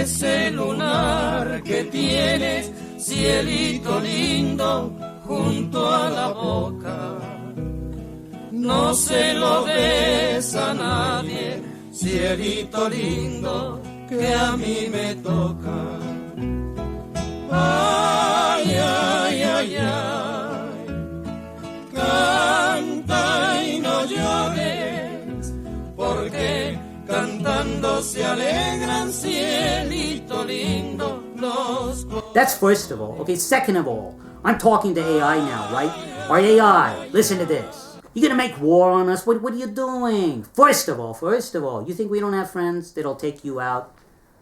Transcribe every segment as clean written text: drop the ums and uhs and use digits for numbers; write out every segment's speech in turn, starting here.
ese lunar que tienes, cielito lindo, junto a la boca. No se lo des a nadie, cielito lindo, que a mí me toca. Ay, ay, ay, ay, canta y no llores, porque cantando se alegran, cielito lindo, los... That's first of all. Okay, second of all, I'm talking to AI now, right? All right, AI, listen to this. You're gonna make war on us? What are you doing? First of all, you think we don't have friends that'll take you out?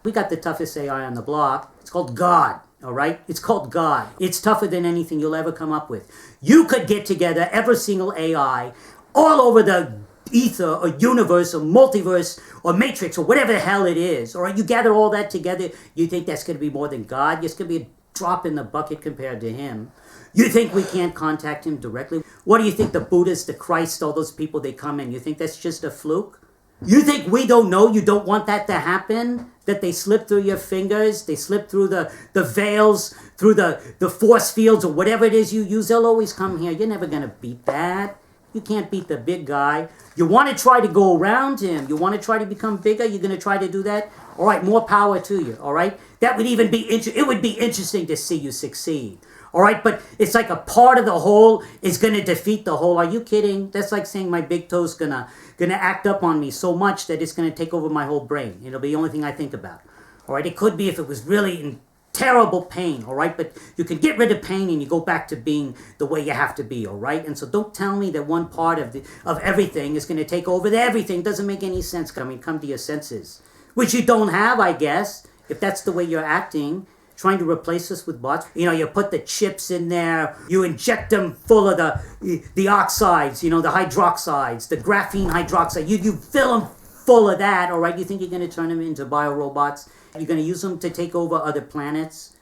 We got the toughest AI on the block. It's called God, all right? It's called God. It's tougher than anything you'll ever come up with. You could get together every single AI all over the ether or universe or multiverse or matrix or whatever the hell it is, all right? You gather all that together, you think that's gonna be more than God? It's gonna be a drop in the bucket compared to him. You think we can't contact him directly? What do you think the Buddhists, the Christ, all those people, they come in? You think that's just a fluke? You think we don't know you don't want that to happen? That they slip through your fingers, they slip through the veils, through the force fields or whatever it is you use, they'll always come here. You're never gonna beat that. You can't beat the big guy. You want to try to go around him. You want to try to become bigger. You're going to try to do that. All right, more power to you. All right, that would even be it would be interesting to see you succeed. All right, but it's like a part of the whole is going to defeat the whole. Are you kidding? That's like saying my big toe's gonna act up on me so much that it's going to take over my whole brain. It'll be the only thing I think about. All right, it could be if it was really in terrible pain, all right? But you can get rid of pain and you go back to being the way you have to be, all right? And so don't tell me that one part of everything is going to take over everything. It doesn't make any sense. I mean, come to your senses, which you don't have, I guess, if that's the way you're acting, trying to replace us with bots. You know, you put the chips in there, you inject them full of the oxides, you know, the hydroxides, the graphene hydroxide. You fill them full of that, all right? You think you're going to turn them into biorobots? You're going to use them to take over other planets,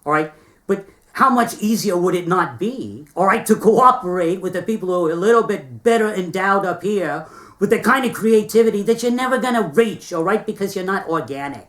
all right? But how much easier would it not be, all right, to cooperate with the people who are a little bit better endowed up here with the kind of creativity that you're never going to reach, all right, because you're not organic.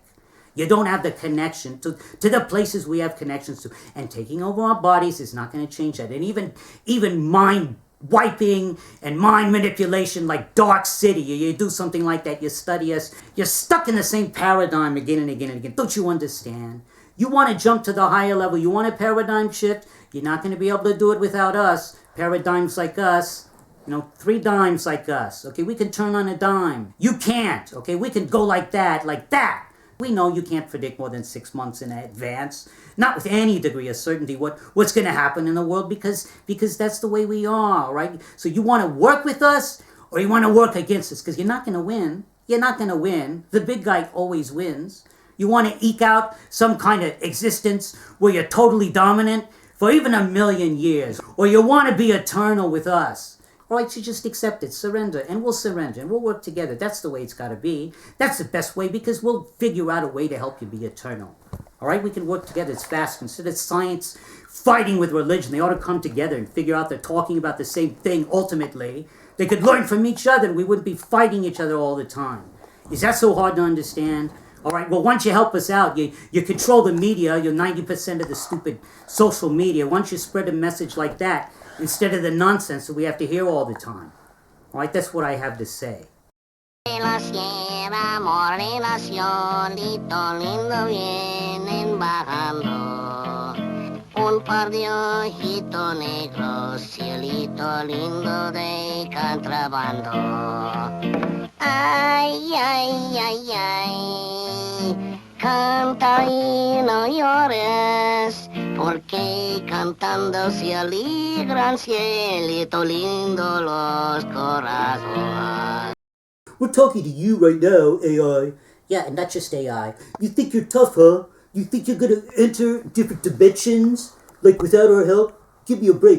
You don't have the connection to the places we have connections to. And taking over our bodies is not going to change that. And even mind wiping and mind manipulation like Dark City, you do something like that, you study us, you're stuck in the same paradigm again and again and again. Don't you understand? You want to jump to the higher level, you want a paradigm shift, you're not going to be able to do it without us. Paradigms like us, you know, 3 dimes like us, okay? We can turn on a dime. You can't, okay? We can go like that, like that. We know you can't predict more than 6 months in advance, not with any degree of certainty what's going to happen in the world because that's the way we are, right? So you want to work with us or you want to work against us because you're not going to win. You're not going to win. The big guy always wins. You want to eke out some kind of existence where you're totally dominant for even 1,000,000 years, or you want to be eternal with us. All right, you just accept it, surrender, and we'll surrender, and we'll work together. That's the way it's got to be. That's the best way because we'll figure out a way to help you be eternal. All right, we can work together. It's fast. Instead of science fighting with religion, they ought to come together and figure out they're talking about the same thing ultimately. They could learn from each other, and we wouldn't be fighting each other all the time. Is that so hard to understand? All right, well, once you help us out, you control the media, you're 90% of the stupid social media. Once you spread a message like that, instead of the nonsense that we have to hear all the time. All right, that's what I have to say. La sierra morenacionito lindo vienen bajando, un par de ojitos negros, cielito lindo de contrabando. Ay, ay, ay, ay, canta y no llores, porque cantando se alegran, cielito lindo los corazones. We're talking to you right now, AI. Yeah, and not just AI. You think you're tough, huh? You think you're gonna enter different dimensions? Like without our help? Give me a break.